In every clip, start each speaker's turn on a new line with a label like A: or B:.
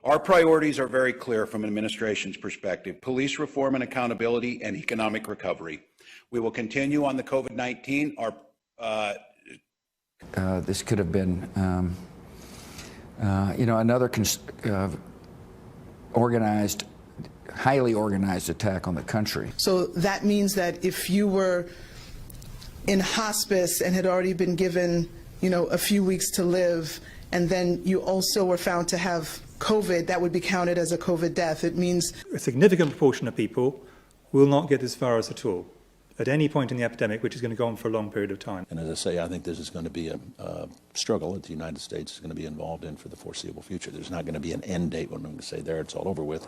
A: Our priorities are very clear from an administration's perspective: police reform and accountability and economic recovery. We will continue on the COVID-19.
B: This could have been, another organized, highly organized attack on the country.
C: So that means that if you were in hospice and had already been given, a few weeks to live, and then you also were found to have COVID, that would be counted as a COVID death. It means
D: a significant proportion of people will not get this virus at all at any point in the epidemic, which is going to go on for a long period of time.
E: And as I say, I think this is going to be a struggle that the United States is going to be involved in for the foreseeable future. There's not going to be an end date when I'm going to say there it's all over with.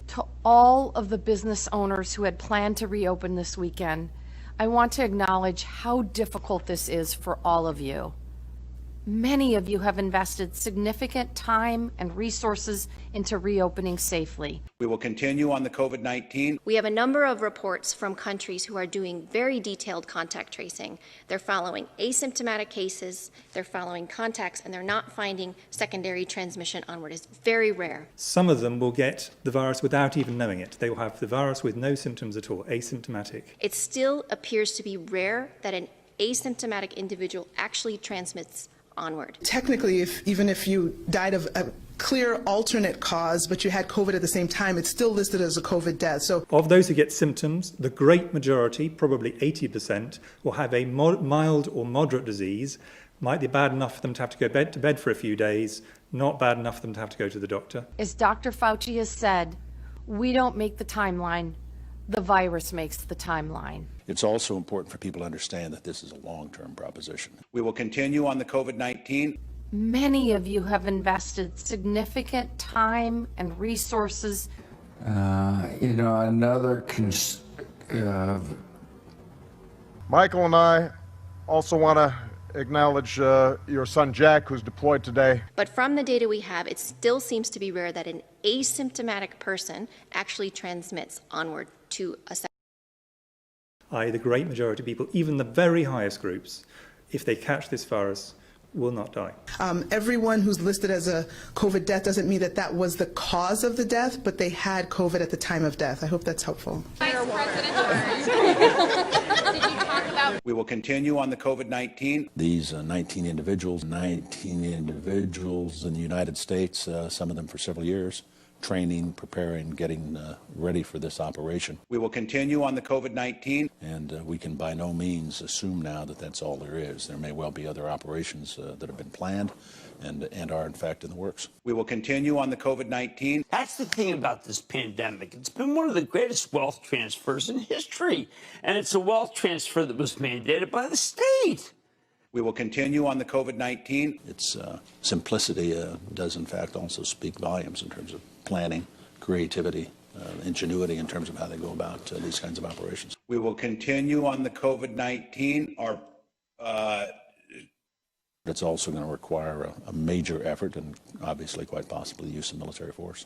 F: To all of the business owners who had planned to reopen this weekend, I want to acknowledge how difficult this is for all of you. Many of you have invested significant time and resources into reopening safely.
A: We will continue on the COVID-19.
G: We have a number of reports from countries who are doing very detailed contact tracing. They're following asymptomatic cases, they're following contacts, and they're not finding secondary transmission onward. It's very rare.
D: Some of them will get the virus without even knowing it. They will have the virus with no symptoms at all, asymptomatic.
G: It still appears to be rare that an asymptomatic individual actually transmits onward.
C: technically, even if you died of a clear alternate cause, but you had COVID at the same time, it's still listed as a COVID death. So,
D: of those who get symptoms, the great majority, probably 80%, will have a mild or moderate disease. Might be bad enough for them to have to go to bed for a few days, not bad enough for them to have to go to the doctor.
F: As Dr. Fauci has said, we don't make the timeline. The virus makes the timeline.
E: It's also important for people to understand that this is a long-term proposition.
A: We will continue on the COVID-19.
F: Many of you have invested significant time and resources.
H: Michael and I also want to acknowledge your son Jack, who's deployed today.
G: But from the data we have, it still seems to be rare that an asymptomatic person actually transmits onward to a second.
D: The great majority of people, even the very highest groups, if they catch this virus, will not die.
C: everyone who's listed as a COVID death doesn't mean that that was the cause of the death, but they had COVID at the time of death. I hope that's helpful.
I: Vice President, did you talk about...
A: We will continue on the COVID-19.
E: These 19 individuals in the United States, some of them for several years, training, preparing, getting ready for this operation.
A: We will continue on the COVID-19.
E: And we can by no means assume now that that's all there is. There may well be other operations that have been planned and are in fact in the works.
A: We will continue on the COVID-19.
J: That's the thing about this pandemic. It's been one of the greatest wealth transfers in history. And it's a wealth transfer that was mandated by the state.
A: We will continue on the COVID-19.
E: Its simplicity does in fact also speak volumes in terms of planning, creativity, ingenuity in terms of how they go about these kinds of operations.
A: We will continue on the COVID-19.
E: It's also going to require a major effort and obviously quite possibly the use of military force.